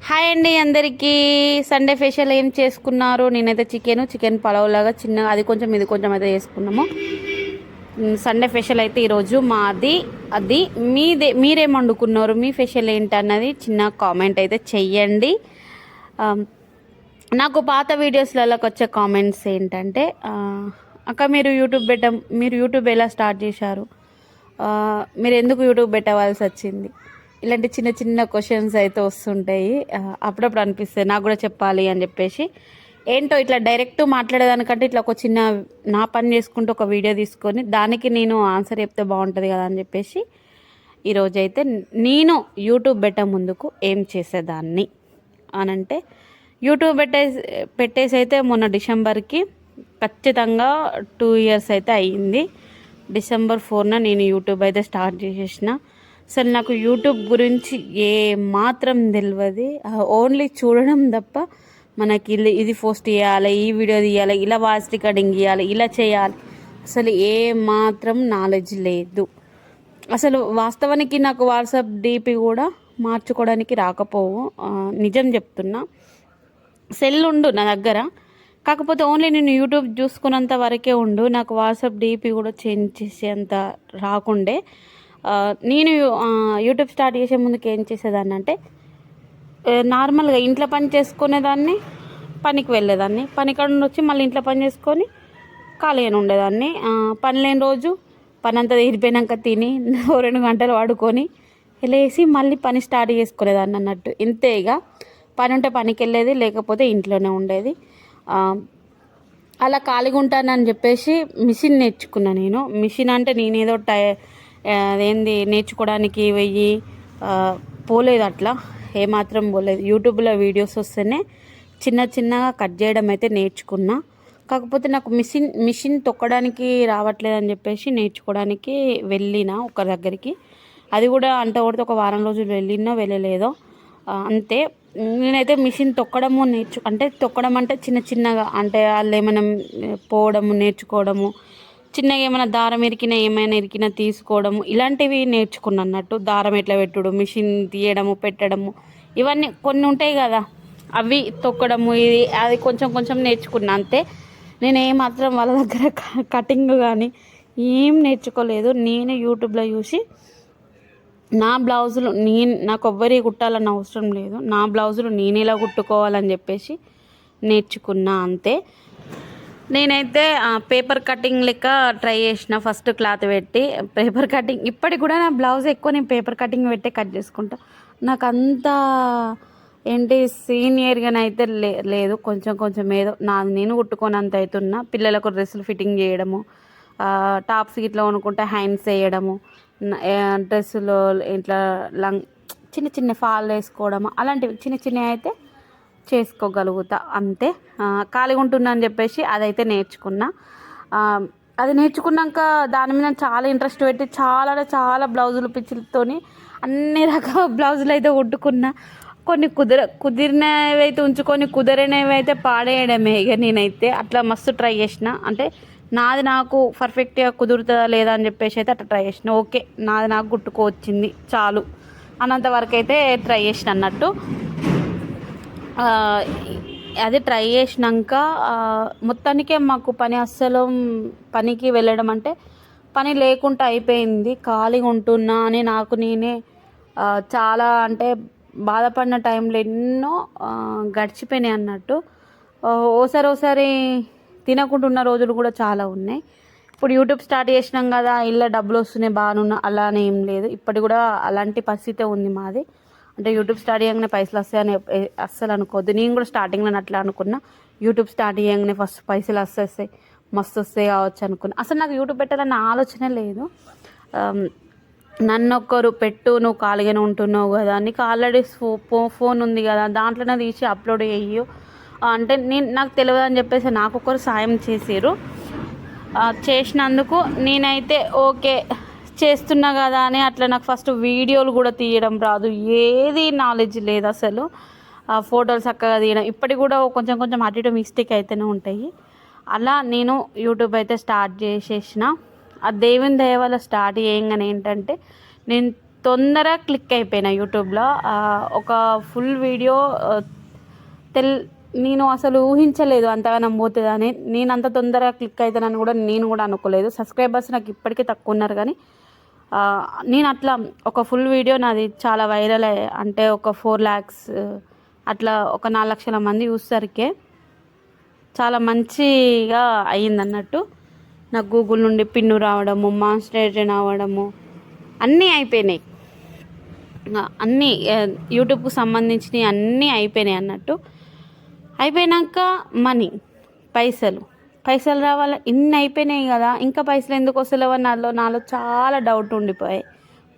Hi అండి అందరికీ. Sunday special ఏం చేసుకున్నారు? నేనైతే చికెన్ పలావ్ లాగా చిన్న అది కొంచెం ఇది కొంచెం అయితే చేసుకున్నాము. సండే స్పెషల్ అయితే ఈరోజు మాది. అది మీరేం వండుకున్నారు? మీ స్పెషల్ ఏంటన్నది చిన్న కామెంట్ అయితే చెయ్యండి. నాకు పాత వీడియోస్లలోకి వచ్చే కామెంట్స్ ఏంటంటే, అక్క మీరు యూట్యూబ్ ఎలా స్టార్ట్ చేశారు, మీరు ఎందుకు యూట్యూబ్ పెట్టవలసి వచ్చింది, ఇలాంటి చిన్న చిన్న క్వశ్చన్స్ అయితే వస్తుంటాయి. అప్పుడప్పుడు అనిపిస్తుంది నాకు కూడా చెప్పాలి అని చెప్పేసి. ఏంటో ఇట్లా డైరెక్ట్ మాట్లాడేదానికంటే ఇట్లా ఒక చిన్న నా పని చేసుకుంటూ ఒక వీడియో తీసుకొని దానికి నేను ఆన్సర్ చెప్తే బాగుంటుంది కదా అని చెప్పేసి ఈరోజైతే నేను యూట్యూబ్ పెట్టే ముందుకు ఏం చేసేదాన్ని అనంటే, యూట్యూబ్ పెట్టేసి అయితే మొన్న డిసెంబర్కి ఖచ్చితంగా 2 years అయితే అయ్యింది. December 4న నేను యూట్యూబ్ అయితే స్టార్ట్ చేసేసిన. అసలు నాకు యూట్యూబ్ గురించి ఏ మాత్రం తెలియదు. ఓన్లీ చూడడం తప్ప మనకి ఇది పోస్ట్ చేయాలి, ఈ వీడియో తీయాలి, ఇలా వాయిస్ రికార్డింగ్ చేయాలి, ఇలా చేయాలి, అసలు ఏ మాత్రం నాలెడ్జ్ లేదు. అసలు వాస్తవానికి నాకు వాట్సాప్ డీపీ కూడా మార్చుకోవడానికి రాకపోవు, నిజం చెప్తున్నా. సెల్ ఉండు నా దగ్గర, కాకపోతే ఓన్లీ నేను యూట్యూబ్ చూసుకున్నంత వరకే ఉండు. నాకు వాట్సాప్ డీపీ కూడా చేంజ్ చేసేంత రాకుండే. నేను యూట్యూబ్ స్టార్ట్ చేసే ముందుకు ఏం చేసేదాన్ని అంటే, నార్మల్గా ఇంట్లో పని చేసుకునేదాన్ని, పనికి వెళ్ళేదాన్ని, పని కాడ నుండి వచ్చి మళ్ళీ ఇంట్లో పని చేసుకొని ఖాళీగా ఉండేదాన్ని. పని లేని రోజు పని అంతా తీరిపోయినాక తిని 2 గంటలు వాడుకొని లేసి మళ్ళీ పని స్టార్ట్ చేసుకునేదాన్ని అన్నట్టు. ఇంతే, ఇక పని ఉంటే పనికి వెళ్ళేది, లేకపోతే ఇంట్లోనే ఉండేది. అలా ఖాళీగా ఉంటానని చెప్పేసి మిషన్ నేర్చుకున్నా. నేను మిషన్ అంటే నేనేదో అదేంది నేర్చుకోవడానికి వెయ్యి పోలేదు, అట్లా ఏమాత్రం పోలేదు. యూట్యూబ్లో వీడియోస్ వస్తేనే చిన్నగా కట్ చేయడం అయితే నేర్చుకున్నా. కాకపోతే నాకు మిషన్ తొక్కడానికి రావట్లేదని చెప్పేసి నేర్చుకోవడానికి వెళ్ళిన ఒక దగ్గరికి. అది కూడా అంత కొడితే ఒక వారం రోజులు వెళ్ళలేదో అంతే. నేనైతే మిషన్ తొక్కడము అంటే తొక్కడం అంటే చిన్నగా, అంటే వాళ్ళు ఏమైనా పోవడము నేర్చుకోవడము, చిన్నగా ఏమైనా దారం ఏమైనా ఇరికినా తీసుకోవడము, ఇలాంటివి నేర్చుకున్నా అన్నట్టు. దారం ఎట్లా పెట్టుడు, మిషన్ తీయడము పెట్టడము, ఇవన్నీ కొన్ని ఉంటాయి కదా, అవి తొక్కడము, అది కొంచెం నేర్చుకున్నా అంతే. నేను ఏమాత్రం వాళ్ళ దగ్గర కటింగ్ కానీ ఏం నేర్చుకోలేదు. నేనే యూట్యూబ్లో చూసి నా బ్లౌజులు నాకు ఎవ్వరి కుట్టాలన్న అవసరం లేదు, నా బ్లౌజులు నేను ఎలా కుట్టుకోవాలని చెప్పేసి నేర్చుకున్నా అంతే. నేనైతే పేపర్ కటింగ్ లెక్క ట్రై చేసిన. ఫస్ట్ క్లాత్ పెట్టి పేపర్ కటింగ్, ఇప్పటికి కూడా నా బ్లౌజ్ ఎక్కువ నేను పేపర్ కటింగ్ పెట్టే కట్ చేసుకుంటా. నాకు అంత ఏంటి సీనియర్గానైతే లేదు, కొంచెం ఏదో నాది నేను కుట్టుకోనంత అవుతున్నా. పిల్లలకు డ్రెస్సులు ఫిట్టింగ్ చేయడము, టాప్స్ ఇట్లా కొనుక్కుంటే హ్యాండ్స్ వేయడము, డ్రెస్సులో ఇట్లా చిన్న ఫాల్ వేసుకోవడము, అలాంటివి చిన్నవి అయితే చేసుకోగలుగుతా అంతే. ఖాళీగా ఉంటున్నా అని చెప్పేసి అదైతే నేర్చుకున్నా. అది నేర్చుకున్నాక దాని మీద చాలా ఇంట్రెస్ట్ పెట్టి చాలా బ్లౌజులు పిచ్చిలతోని అన్ని రకాల బ్లౌజులు అయితే కుట్టుకున్నా. కొన్ని కుదిరినవి అయితే ఉంచుకొని కుదిరినవి అయితే పాడేయడమే. ఇక నేనైతే అట్లా మస్తు ట్రై చేసిన. అంటే నాది నాకు పర్ఫెక్ట్గా కుదురుతుందా లేదా అని చెప్పేసి అయితే అట్లా ట్రై చేసిన. ఓకే, నాది నాకు కుట్టుకోవచ్చింది చాలు అన్నంత వరకు అయితే ట్రై చేసిన అన్నట్టు. అది ట్రై చేసినాక మొత్తానికే మాకు పనికి వెళ్ళడం అంటే పని లేకుండా అయిపోయింది. ఖాళీగా ఉంటున్నా అని నాకు నేనే చాలా అంటే బాధపడిన టైంలో ఎన్నో గడిచిపోయినాయి అన్నట్టు. ఓసారి తినకుంటున్న రోజులు కూడా చాలా ఉన్నాయి. ఇప్పుడు యూట్యూబ్ స్టార్ట్ చేసినాం కదా, ఇలా డబ్బులు వస్తున్నాయి బాగానున్నా, అలానే ఏం లేదు. ఇప్పటి కూడా అలాంటి పరిస్థితే ఉంది మాది. అంటే యూట్యూబ్ స్టార్ట్ చేయగానే పైసలు వస్తాయని అస్సలు అనుకోవద్దు. నేను కూడా స్టార్టింగ్లో అట్లా అనుకున్నా, యూట్యూబ్ స్టార్ట్ చేయగానే ఫస్ట్ పైసలు వస్తాయి మస్తు వస్తాయి కావచ్చు అనుకున్నా. అసలు నాకు యూట్యూబ్ పెట్టాలన్న ఆలోచన లేదు. నన్ను ఒక్కరు పెట్టు, నువ్వు ఖాళీగానే ఉంటున్నావు కదా, నీకు ఆల్రెడీ ఫోన్ ఉంది కదా, దాంట్లోనే తీసి అప్లోడ్ చేయు అంటే నాకు తెలియదు అని చెప్పేసి నాకు ఒకరు సాయం చేసారు. చేసినందుకు నేనైతే ఓకే చేస్తున్నా కదా అని అట్లా. నాకు ఫస్ట్ వీడియోలు కూడా తీయడం రాదు, ఏది నాలెడ్జ్ లేదు అసలు. ఫోటోలు చక్కగా తీయడం ఇప్పటికి కూడా కొంచెం అటు ఇటు మిస్టేక్ అయితేనే ఉంటాయి. అలా నేను యూట్యూబ్ అయితే స్టార్ట్ చేసేసిన. ఆ దేవుని దయ వల్ల స్టార్ట్ చేయగానే ఏంటంటే, నేను తొందరగా క్లిక్ అయిపోయినా యూట్యూబ్లో. ఒక ఫుల్ వీడియో నేను అసలు ఊహించలేదు అంతగానం పోతుందని. నేను అంత తొందరగా క్లిక్ అవుతానని కూడా నేను కూడా అనుకోలేదు. సబ్స్క్రైబర్స్ నాకు ఇప్పటికీ తక్కువ ఉన్నారు, కానీ నేను అట్లా ఒక ఫుల్ వీడియో నాది చాలా వైరల్ అంటే ఒక 4 lakhs అట్లా ఒక 4 లక్షల మంది చూసేసరికే చాలా మంచిగా అయ్యిందన్నట్టు. నాకు గూగుల్ నుండి పిన్ను రావడము, మాన్స్టరేషన్ అవ్వడము అన్నీ అయిపోయినాయి. అన్నీ యూట్యూబ్కు సంబంధించినవి అన్నీ అయిపోయినాయి అన్నట్టు. అయిపోయినాక పైసలు రావాలి. ఇన్ని అయిపోయినాయి కదా, ఇంకా పైసలు ఎందుకు వస్తలేవని నాలో చాలా డౌట్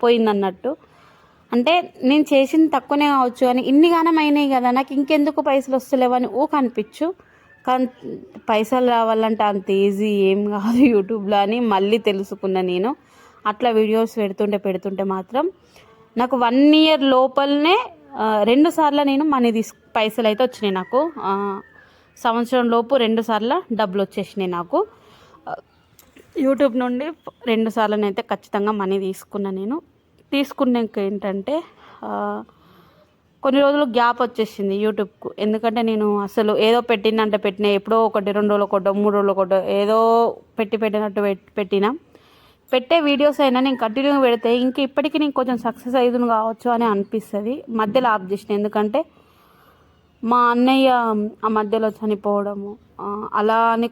పోయిందన్నట్టు. అంటే నేను చేసింది తక్కువనే కావచ్చు అని ఇన్ని గానం అయినాయి కదా, నాకు ఇంకెందుకు పైసలు వస్తలేవని అనిపించు. కానీ పైసలు రావాలంటే అంత ఈజీ ఏం కాదు యూట్యూబ్లో అని మళ్ళీ తెలుసుకున్నా నేను. అట్లా వీడియోస్ పెడుతుంటే మాత్రం నాకు 1 year లోపలనే 2 సార్లు నేను పైసలు అయితే వచ్చినాయి నాకు. సంవత్సరం లోపు 2 సార్లు డబ్బులు వచ్చేసినాయి నాకు యూట్యూబ్ నుండి. 2 సార్లనైతే ఖచ్చితంగా మనీ తీసుకున్నా నేను. తీసుకున్నాక ఏంటంటే కొన్ని రోజులు గ్యాప్ వచ్చేసింది యూట్యూబ్కు. ఎందుకంటే నేను అసలు ఏదో పెట్టినా ఎప్పుడో 1 2 రోజులు 3 రోజులు ఏదో పెట్టినట్టు పెట్టే వీడియోస్ అయినా నేను కంటిన్యూగా పెడితే ఇప్పటికీ నేను కొంచెం సక్సెస్ అవుతుంది కావచ్చు అని అనిపిస్తుంది. మధ్యలో ఆఫ్ చేసిన, ఎందుకంటే మా అన్నయ్య ఆ మధ్యలో చనిపోవడము, అలా అని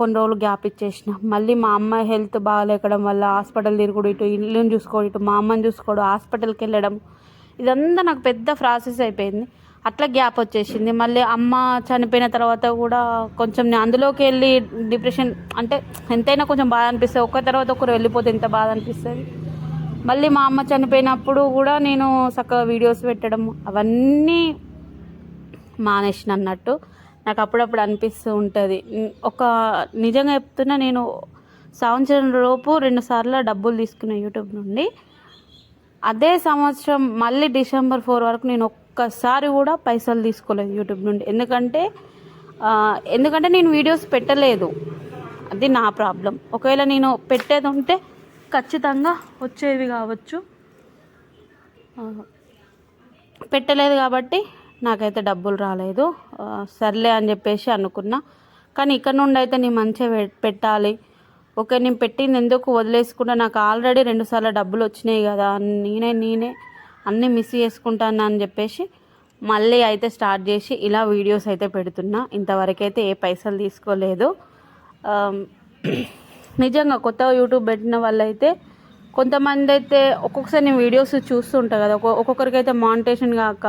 కొన్ని రోజులు గ్యాప్ ఇచ్చేసిన. మళ్ళీ మా అమ్మాయి హెల్త్ బాగాలేకడం వల్ల హాస్పిటల్ తిరుగుడు, ఇటు ఇల్లుని చూసుకోవడం, ఇటు మా అమ్మని చూసుకోవడం, హాస్పిటల్కి వెళ్ళడం, ఇదంతా నాకు పెద్ద ప్రాసెస్ అయిపోయింది. అట్లా గ్యాప్ వచ్చేసింది. మళ్ళీ అమ్మ చనిపోయిన తర్వాత కూడా కొంచెం నేను అందులోకి వెళ్ళి డిప్రెషన్, అంటే ఎంతైనా కొంచెం బాధ అనిపిస్తుంది. ఒకరి తర్వాత ఒకరు వెళ్ళిపోతే ఎంత బాధ అనిపిస్తుంది. మళ్ళీ మా అమ్మ చనిపోయినప్పుడు కూడా నేను చక్కగా వీడియోస్ పెట్టడం అవన్నీ మానేసిన అన్నట్టు. నాకు అప్పుడప్పుడు అనిపిస్తూ ఉంటుంది. నిజంగా చెప్తున్నా, నేను సంవత్సరం లోపు 2 సార్లు డబ్బులు తీసుకున్నా యూట్యూబ్ నుండి. అదే సంవత్సరం మళ్ళీ December 4 వరకు నేను ఒక్కసారి కూడా పైసలు తీసుకోలేదు యూట్యూబ్ నుండి. ఎందుకంటే నేను వీడియోస్ పెట్టలేదు, అది నా ప్రాబ్లం. ఒకవేళ నేను పెట్టేది ఉంటే ఖచ్చితంగా వచ్చేవి కావచ్చు. పెట్టలేదు కాబట్టి నాకైతే డబ్బులు రాలేదు. సర్లే అని చెప్పేసి అనుకున్నా. కానీ ఇక్కడ నుండి అయితే నేను మంచిగా పెట్టాలి, ఓకే నేను పెట్టింది ఎందుకు వదిలేసుకుంటా, నాకు ఆల్రెడీ 2 సార్లు డబ్బులు వచ్చినాయి కదా, నేనే అన్నీ మిస్ చేసుకుంటాను అని చెప్పేసి మళ్ళీ అయితే స్టార్ట్ చేసి ఇలా వీడియోస్ అయితే పెడుతున్నా. ఇంతవరకైతే ఏ పైసలు తీసుకోలేదు. నిజంగా కొత్తగా యూట్యూబ్ పెట్టిన వాళ్ళైతే కొంతమంది అయితే ఒక్కొక్కసారి నేను వీడియోస్ చూస్తుంటా కదా, ఒక్కొక్కరికైతే మానిటేషన్ కాక,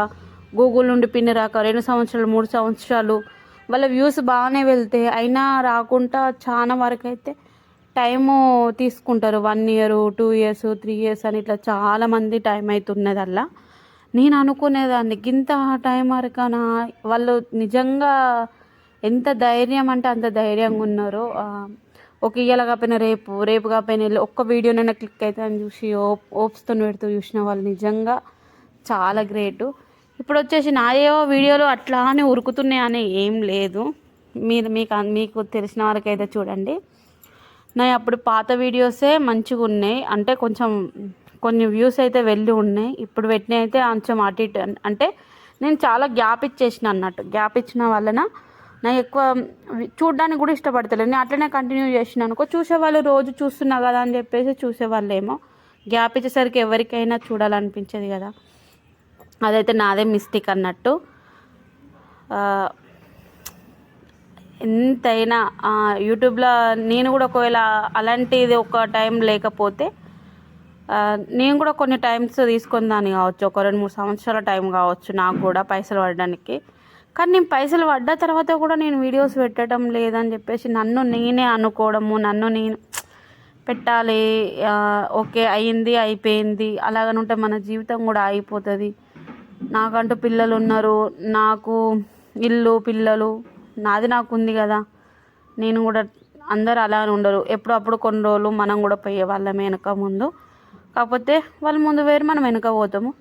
గూగుల్ నుండి పిన్ రాక 2 సంవత్సరాలు 3 సంవత్సరాలు వాళ్ళ వ్యూస్ బాగానే వెళ్తే అయినా రాకుండా చాలా వరకు అయితే టైము తీసుకుంటారు. 1 year 2 years 3 years అని ఇట్లా చాలామంది టైం అవుతున్నది. అలా నేను అనుకునేదాన్ని ఇంత టైం వరకనా, వాళ్ళు నిజంగా ఎంత ధైర్యం అంటే అంత ధైర్యంగా ఉన్నారు. ఒక ఇయ్యాల కాకపోయినా రేపు కాకపోయినా ఒక్క వీడియోనైనా క్లిక్ అయితే అని చూసి ఓప్స్తో పెడుతూ చూసిన వాళ్ళు నిజంగా చాలా గ్రేటు. ఇప్పుడు వచ్చేసి నాయేవో వీడియోలు అట్లా అని ఉరుకుతున్నాయి అని ఏం లేదు. మీకు తెలిసిన వరకైతే చూడండి, నా అప్పుడు పాత వీడియోసే మంచిగా ఉన్నాయి. అంటే కొన్ని వ్యూస్ అయితే వెళ్ళి ఉన్నాయి. ఇప్పుడు పెట్టినవి అయితే కొంచెం అటు ఇటు, అంటే నేను చాలా గ్యాప్ ఇచ్చేసిన అన్నట్టు. గ్యాప్ ఇచ్చిన వలన నాకు ఎక్కువ చూడడానికి కూడా ఇష్టపడతలేదు. నేను అట్లనే కంటిన్యూ చేసిన అనుకో, చూసేవాళ్ళు రోజు చూస్తున్నా కదా అని చెప్పేసి చూసేవాళ్ళు ఏమో. గ్యాప్ ఇచ్చేసరికి ఎవరికైనా చూడాలనిపించేది కదా, అదైతే నాదే మిస్టేక్ అన్నట్టు. ఎంతైనా యూట్యూబ్లో నేను కూడా ఒకవేళ అలాంటిది ఒక టైం లేకపోతే నేను కూడా కొన్ని టైమ్స్ తీసుకొని దాన్ని కావచ్చు, ఒక 2-3 సంవత్సరాల టైం కావచ్చు నాకు కూడా పైసలు పడడానికి. కానీ నేను పైసలు పడ్డ తర్వాత కూడా నేను వీడియోస్ పెట్టడం లేదని చెప్పేసి నన్ను నేనే అనుకోవడము, నన్ను నేను పెట్టాలి, ఓకే అయింది అయిపోయింది అలాగనుంటే మన జీవితం కూడా అయిపోతుంది. నాకంటూ పిల్లలు ఉన్నారు, నాకు ఇల్లు పిల్లలు నాకు ఉంది కదా, నేను కూడా అందరు అలా ఉండరు. ఎప్పుడప్పుడు కొన్ని రోజులు మనం కూడా పోయే వాళ్ళమే వెనక ముందు. కాకపోతే వాళ్ళు ముందు వేరు, మనం వెనక పోతాము.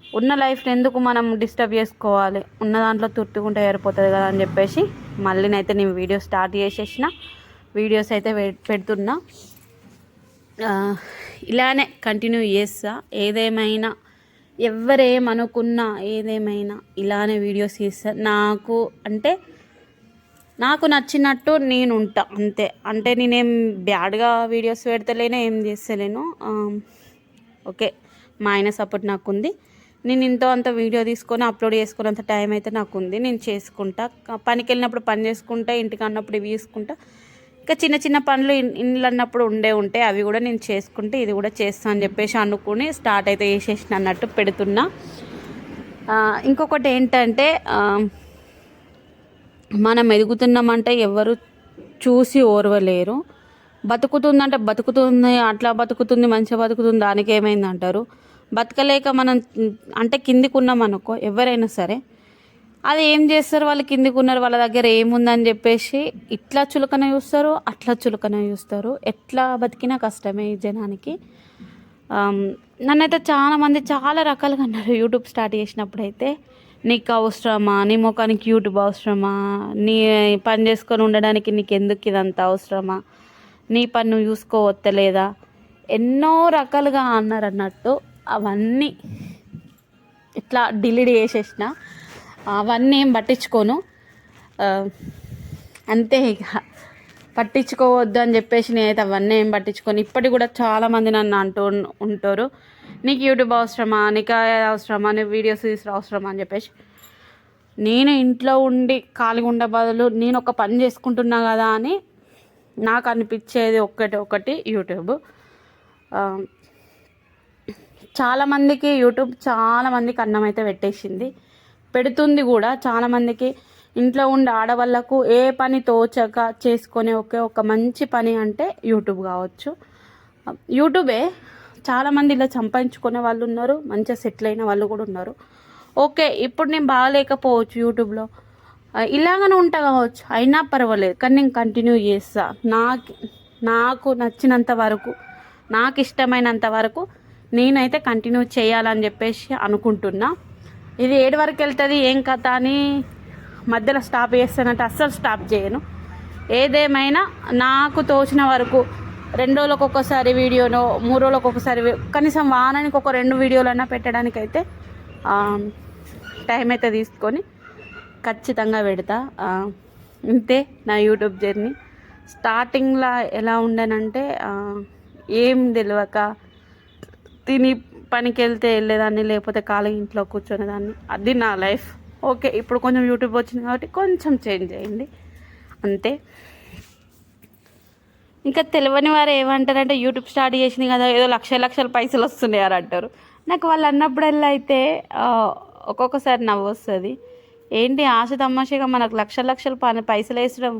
ఉన్న లైఫ్ని ఎందుకు మనం డిస్టర్బ్ చేసుకోవాలి, ఉన్న దాంట్లో తుట్టుకుంటే ఏరిపోతుంది కదా అని చెప్పేసి మళ్ళీనైతే నేను వీడియో స్టార్ట్ చేసేసిన. వీడియోస్ అయితే పెడుతున్నా. ఆ, ఇలానే కంటిన్యూ చేస్తా. ఏదేమైనా ఎవరేమనుకున్నా ఏదేమైనా ఇలానే వీడియోస్ చేస్తా. నాకు అంటే నాకు నచ్చినట్టు నేను ఉంటా అంతే. అంటే నేనేం బ్యాడ్గా వీడియోస్ పెడతలేను, ఏం చేస్తలేను. ఓకే, మా ఆయన సపోర్ట్ నాకు ఉంది. నేను ఇంతో అంత వీడియో తీసుకొని అప్లోడ్ చేసుకున్నంత టైం అయితే నాకు ఉంది. నేను చేసుకుంటా. పనికి వెళ్ళినప్పుడు పని చేసుకుంటా, ఇంటికి అన్నప్పుడు ఇవి తీసుకుంటా. ఇంకా చిన్న చిన్న పనులు ఇండ్లు అన్నప్పుడు ఉంటాయి, అవి కూడా నేను చేసుకుంటే ఇది కూడా చేస్తాను అని చెప్పేసి అనుకుని స్టార్ట్ అయితే చేసేసిన అన్నట్టు పెడుతున్నా. ఇంకొకటి ఏంటంటే మనం ఎదుగుతున్నామంటే ఎవరు చూసి ఓర్వలేరు. బతుకుతుందంటే బతుకుతుంది, అట్లా బతుకుతుంది, మంచిగా బతుకుతుంది, దానికి ఏమైంది అంటారు. బతకలేక మనం అంటే కిందికి ఉన్నాం అనుకో, ఎవరైనా సరే అది ఏం చేస్తారు, వాళ్ళు కిందికి ఉన్నారు, వాళ్ళ దగ్గర ఏముందని చెప్పేసి ఇట్లా చులకన చూస్తారు, అట్లా చులకన చూస్తారు. ఎట్లా బతికినా కష్టమే ఈ జనానికి. నన్నైతే చాలామంది చాలా రకాలుగా అన్నారు యూట్యూబ్ స్టార్ట్ చేసినప్పుడైతే. నీకు అవసరమా, నీ ముఖానికి యూట్యూబ్ అవసరమా, నీ పని చేసుకొని ఉండడానికి నీకు ఎందుకు ఇదంతా అవసరమా, నీ పని నువ్వు చూసుకోవత్తలేదా, ఎన్నో రకాలుగా అన్నారు అన్నట్టు. అవన్నీ ఇట్లా డిలీట్ చేసేసిన, అవన్నీ ఏం పట్టించుకోను. అంతే, ఇక పట్టించుకోవద్దు అని చెప్పేసి నేనైతే అవన్నీ ఏం పట్టించుకోను. ఇప్పటికి కూడా చాలామంది నన్ను అంటూ ఉంటారు, నీకు యూట్యూబ్ అవసరమా, నీకు అవసరమా, నీ వీడియోస్ తీసుకు అవసరమా అని చెప్పేసి. నేను ఇంట్లో ఉండి ఖాళీగా ఉండే బదులు నేను ఒక పని చేసుకుంటున్నా కదా అని నాకు అనిపించేది ఒకటి యూట్యూబ్. చాలామందికి యూట్యూబ్ చాలామందికి అన్నం అయితే పెట్టేసింది, పెడుతుంది కూడా. చాలామందికి ఇంట్లో ఉండే ఆడవాళ్ళకు ఏ పని తోచక చేసుకునే ఒక మంచి పని అంటే యూట్యూబ్ కావచ్చు. యూట్యూబే చాలామంది ఇలా సంపాదించుకునే వాళ్ళు ఉన్నారు, మంచిగా సెటిల్ అయిన వాళ్ళు కూడా ఉన్నారు. ఓకే, ఇప్పుడు నేను బాగాలేకపోవచ్చు యూట్యూబ్లో, ఇలాగనే ఉంటా కావచ్చు, అయినా పర్వాలేదు, కానీ నేను కంటిన్యూ చేస్తా. నాకు నచ్చినంత వరకు, నాకు ఇష్టమైనంత వరకు నేనైతే కంటిన్యూ చేయాలని చెప్పేసి అనుకుంటున్నా. ఇది ఏడు వరకు వెళ్తుంది ఏం కథ అని మధ్యలో స్టాప్ చేస్తానంటే అస్సలు స్టాప్ చేయను. ఏదేమైనా నాకు తోచిన వరకు 2 రోజులకు ఒక్కసారి వీడియోనో, 3 రోజులకు ఒకసారి, కనీసం వారానికి ఒక 2 వీడియోలన్నా పెట్టడానికైతే టైం అయితే తీసుకొని ఖచ్చితంగా పెడతా. ఇంతే నా యూట్యూబ్ జర్నీ. స్టార్టింగ్లో ఎలా ఉండనంటే ఏం తెలియక తిని పనికి వెళ్తే వెళ్ళేదాన్ని, లేకపోతే ఖాళీ ఇంట్లో కూర్చునేదాన్ని. అది నా లైఫ్. ఓకే, ఇప్పుడు కొంచెం యూట్యూబ్ వచ్చింది కాబట్టి కొంచెం చేంజ్ అయింది అంతే. ఇంకా తెలియని వారు ఏమంటారంటే యూట్యూబ్ స్టార్ట్ చేసింది కదా, ఏదో లక్షల పైసలు వస్తున్నాయి అని అంటారు. నాకు వాళ్ళు అన్నప్పుడల్లా అయితే ఒక్కొక్కసారి నవ్వు వస్తుంది. ఏంటి ఆశ తమాషగా మనకు లక్షల పైసలు వేసడం,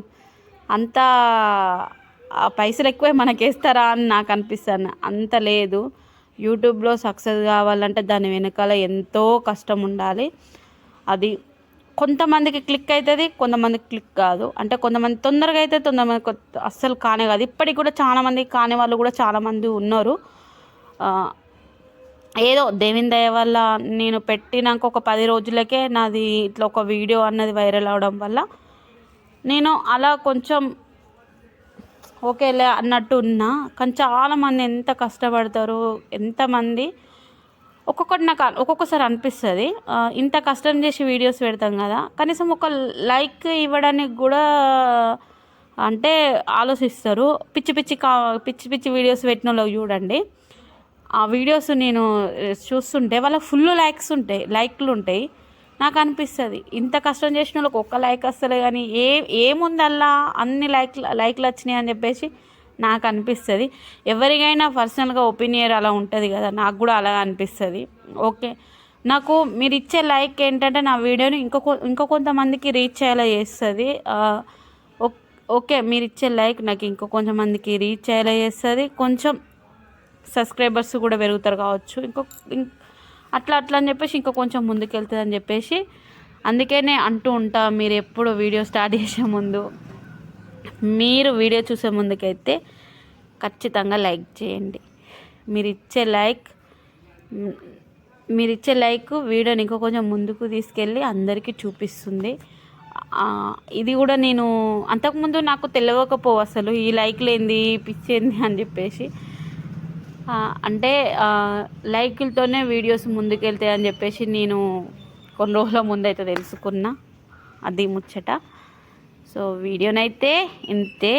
అంతా ఆ పైసలు ఎక్కువే మనకి వేస్తారా అని నాకు అనిపిస్తాను. అంత లేదు. యూట్యూబ్లో సక్సెస్ కావాలంటే దాని వెనకాల ఎంతో కష్టం ఉండాలి. అది కొంతమందికి క్లిక్ అవుతుంది, కొంతమందికి క్లిక్ కాదు. అంటే కొంతమంది తొందరగా అయితే, కొంతమంది అస్సలు కానే కాదు. ఇప్పటికి కూడా చాలామంది కాని వాళ్ళు కూడా చాలామంది ఉన్నారు. ఏదో దేవుని దయ వల్ల నేను పెట్టినాక ఒక 10 రోజులకే నాది ఇట్లా ఒక వీడియో అన్నది వైరల్ అవడం వల్ల నేను అలా కొంచెం ఓకేలే అన్నట్టు ఉన్నా. కానీ చాలామంది ఎంత కష్టపడతారు, ఎంతమంది. నాకు ఒక్కొక్కసారి అనిపిస్తుంది, ఇంత కష్టం చేసి వీడియోస్ పెడతాం కదా, కనీసం ఒక లైక్ ఇవ్వడానికి కూడా అంటే ఆలోచిస్తారు. పిచ్చి వీడియోస్ పెట్టిన వాళ్ళకి చూడండి, ఆ వీడియోస్ నేను చూస్తుంటే వాళ్ళకి ఫుల్ లైక్లు ఉంటాయి. నాకు అనిపిస్తుంది ఇంత కష్టం చేసిన వాళ్ళకి ఒక్క లైక్ వస్తలే కానీ ఏముందల్లా అన్ని లైక్లు వచ్చినాయి అని చెప్పేసి నాకు అనిపిస్తుంది. ఎవరికైనా పర్సనల్గా ఒపీనియన్ అలా ఉంటుంది కదా, నాకు కూడా అలా అనిపిస్తుంది. ఓకే, నాకు మీరు ఇచ్చే లైక్ ఏంటంటే నా వీడియోని ఇంకో కొంతమందికి రీచ్ అయ్యేలా చేస్తుంది. ఓకే, మీరు ఇచ్చే లైక్ నాకు కొంతమందికి రీచ్ అయ్యేలా చేస్తుంది. కొంచెం సబ్స్క్రైబర్స్ కూడా పెరుగుతారు కావచ్చు, అట్లా అని చెప్పేసి కొంచెం ముందుకెళ్తుంది అని చెప్పేసి అందుకనే అంటూ ఉంటా, మీరు ఎప్పుడు వీడియో స్టార్ట్ చేసే ముందు, మీరు వీడియో చూసే ముందుకైతే ఖచ్చితంగా లైక్ చేయండి. మీరు ఇచ్చే లైక్ వీడియోని కొంచెం ముందుకు తీసుకెళ్ళి అందరికీ చూపిస్తుంది. ఇది కూడా నేను అంతకుముందు నాకు తెలియకపోవు అసలు ఈ లైక్లు ఏంది, పిచ్చి ఏంది అని చెప్పేసి. అంటే లైకులతోనే వీడియోస్ ముందుకెళ్తాయి అని చెప్పేసి నేను కొన్ని రోజుల ముందైతే తెలుసుకున్నా, అది ముచ్చట. సో వీడియోనైతే ఇంతే.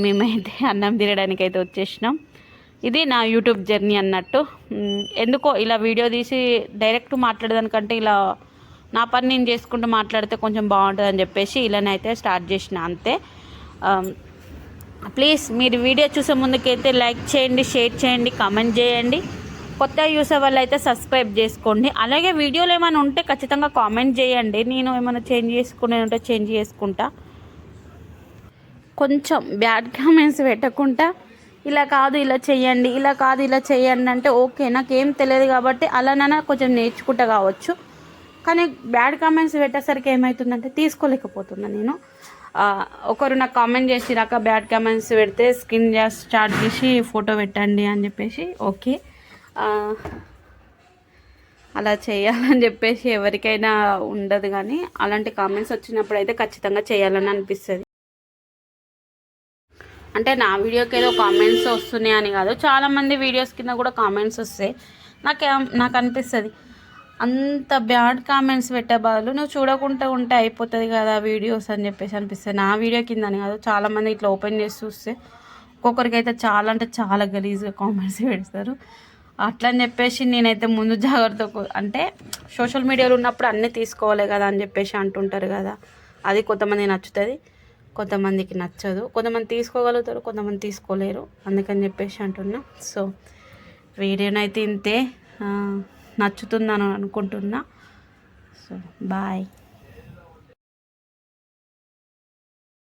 మేమైతే అన్నం తినడానికి అయితే వచ్చేసినాం. ఇది నా యూట్యూబ్ జర్నీ అన్నట్టు. ఎందుకో ఇలా వీడియో తీసి డైరెక్ట్ మాట్లాడేదానికంటే ఇలా నా పని నేను చేసుకుంటూ మాట్లాడితే కొంచెం బాగుంటుంది అని చెప్పేసి ఇలానైతే స్టార్ట్ చేసిన, అంతే. ప్లీజ్ మీరు వీడియో చూసే ముందుకైతే లైక్ చేయండి, షేర్ చేయండి, కామెంట్ చేయండి. కొత్త చూసే వాళ్ళు అయితే సబ్స్క్రైబ్ చేసుకోండి. అలాగే వీడియోలు ఏమైనా ఉంటే ఖచ్చితంగా కామెంట్ చేయండి. నేను ఏమైనా చేంజ్ చేసుకునే ఉంటే చేంజ్ చేసుకుంటా. కొంచెం బ్యాడ్ కామెంట్స్ పెట్టకుండా ఇలా కాదు ఇలా చెయ్యండి, ఇలా కాదు ఇలా చెయ్యండి అంటే ఓకే, నాకేం తెలియదు కాబట్టి అలానైనా కొంచెం నేర్చుకుంటా కావచ్చు. కానీ బ్యాడ్ కామెంట్స్ పెట్టేసరికి ఏమవుతుందంటే తీసుకోలేకపోతున్నా నేను. ఒకరు నాకు కామెంట్ చేసిరాక బ్యాడ్ కామెంట్స్ పెడితే స్కిన్ స్టార్ట్ చేసి ఫోటో పెట్టండి అని చెప్పేసి, ఓకే అలా చేయాలని చెప్పేసి ఎవరికైనా ఉండదు, కానీ అలాంటి కామెంట్స్ వచ్చినప్పుడు అయితే ఖచ్చితంగా చేయాలని అనిపిస్తుంది. అంటే నా వీడియోకి ఏదో కామెంట్స్ వస్తున్నాయి అని కాదు, చాలామంది వీడియోస్ కింద కూడా కామెంట్స్ వస్తాయి. నాకు అనిపిస్తుంది అంత బ్యాడ్ కామెంట్స్ పెట్టే బదులు నువ్వు చూడకుండా ఉంటే అయిపోతుంది కదా వీడియోస్ అని చెప్పేసి అనిపిస్తుంది. నా వీడియో కింద అని కాదు, చాలామంది ఇట్లా ఓపెన్ చేసి చూస్తే ఒక్కొక్కరికి అయితే చాలా అంటే చాలా గలీజ్గా కామెంట్స్ పెడతారు. అట్లా అని చెప్పేసి నేనైతే ముందు జాగ్రత్త, అంటే సోషల్ మీడియాలో ఉన్నప్పుడు అన్నీ తీసుకోవాలి కదా అని చెప్పేసి అంటుంటారు కదా, అది కొంతమందికి నచ్చుతుంది, కొంతమందికి నచ్చదు. కొంతమంది తీసుకోగలుగుతారు, కొంతమంది తీసుకోలేరు, అందుకని చెప్పేసి అంటున్నా. సో వీడియోనైతే ఇంతే, నచ్చుతుందని అనుకుంటున్నా. So bye.